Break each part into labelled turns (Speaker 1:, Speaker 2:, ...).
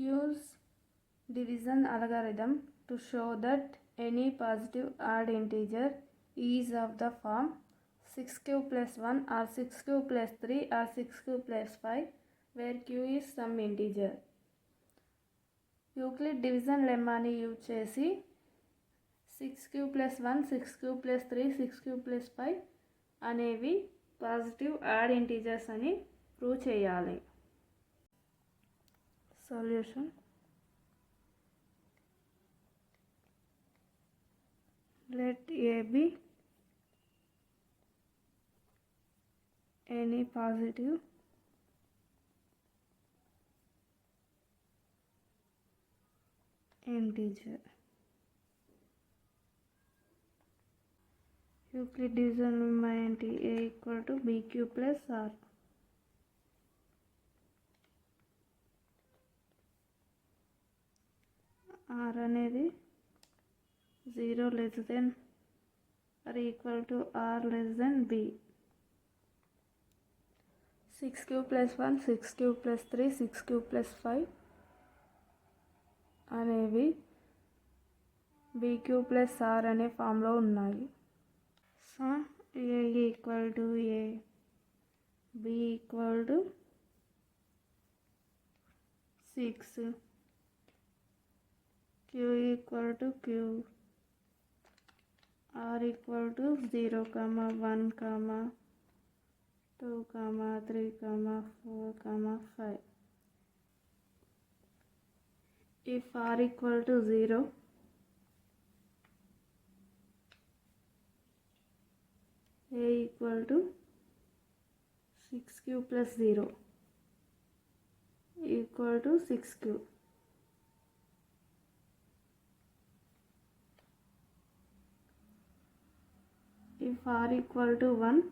Speaker 1: Use division algorithm to show that any positive odd integer is of the form 6 cube plus 1 or 6 cube plus 3 or 6 cube plus 5 where q is some integer. Euclid division లెమ్మాని use చేసి 6 cube plus 1 6 cube plus 3 6 cube plus 5 అనేవి positive odd integers అని prove చేయాలి. Solution let a be any positive integer. Euclid division ఏంటి? a equal to bq plus r. r అనేది 0 less than or equal to r less than b. 6 cube plus 1 6 cube plus 3 6 cube plus 5 అనేవి bq plus r అనే ఫామ్లో ఉన్నాయి. So a equal to a, b equal to 6, q equal to q, r equal to 0, 1, 2, 3, 4, 5. If r equal to 0, a equal to 6 cube plus 0 equal to 6 cube. If r equal to 1,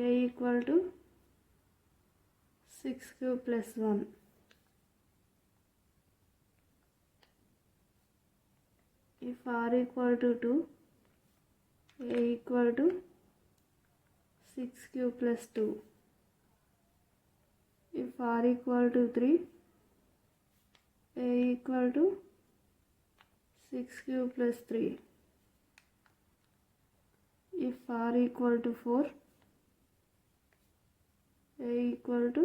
Speaker 1: a equal to 6 cube plus 1. If r equal to 2, a equal to 6 cube plus 2. If r equal to 3, a equal to 6 cube plus 3. If r equal to 4, a equal to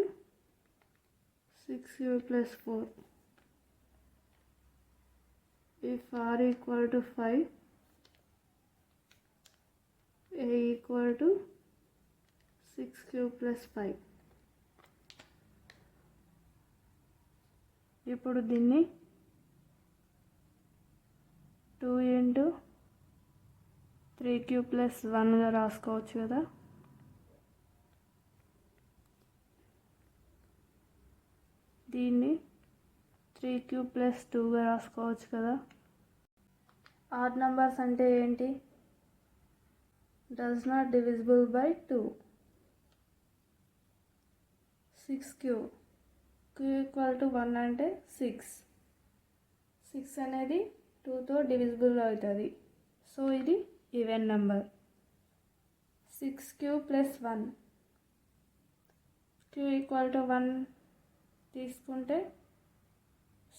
Speaker 1: 6 cube plus 4. If r equal to 5, a equal to 6 cube plus 5. ఇప్పుడు దీన్ని 2 into 3 cube plus 1గా రాసుకోవచ్చు కదా. దీన్ని 3 cube plus 2గా రాసుకోవచ్చు కదా. Add numbers అంటే ఏంటి? Does not divisible by 2. 6 cube, q equal to 1 అంటే 6. 6 అనేది 2తో డివిజిబుల్ అవుతుంది. సో ఇది even number. 6 cube plus 1, q equal to 1 తీసుకుంటే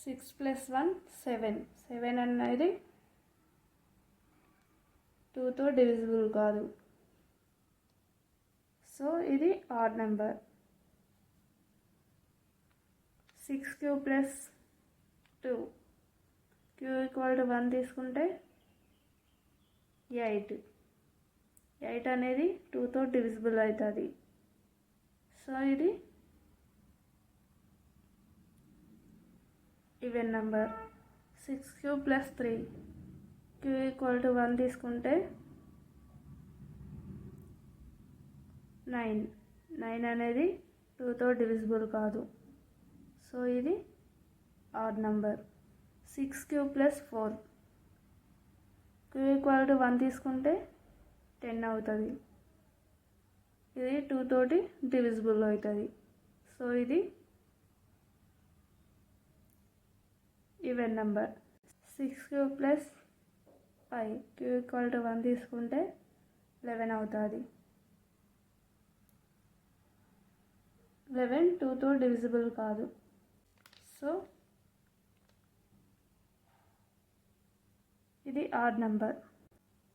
Speaker 1: 6 ప్లస్ 1 7. 7 అనేది 2తో డివిజిబుల్ కాదు. సో ఇది odd number. 6 cube plus 2, q equal to 1 తీసుకుంటే 8. 8 అనేది 2తో డివిజిబుల్ అవుతుంది. సో ఇది even number. 6 cube plus 3, q equal to 1 తీసుకుంటే 9. 9 అనేది 2తో డివిజిబుల్ కాదు. సో ఇది odd number. 6 cube plus 4, q equal to 1 తీసుకుంటే 10 అవుతుంది. ఇది 2 తోటి డివిజిబుల్ అవుతుంది. సో ఇది even number. 6 cube plus 5, q equal to 1 తీసుకుంటే 11 అవుతుంది. 11 2తో డివిజిబుల్ కాదు. సో ఇది odd number.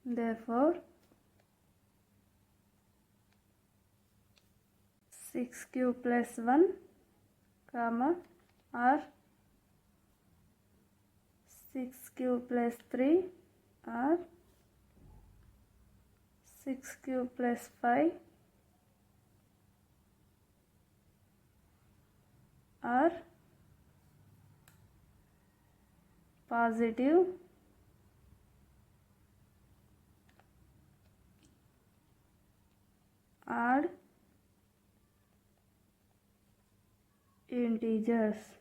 Speaker 1: therefore 6 cube plus 1 comma or 6 cube plus 3 or 6 cube plus 5 or positive odd integers.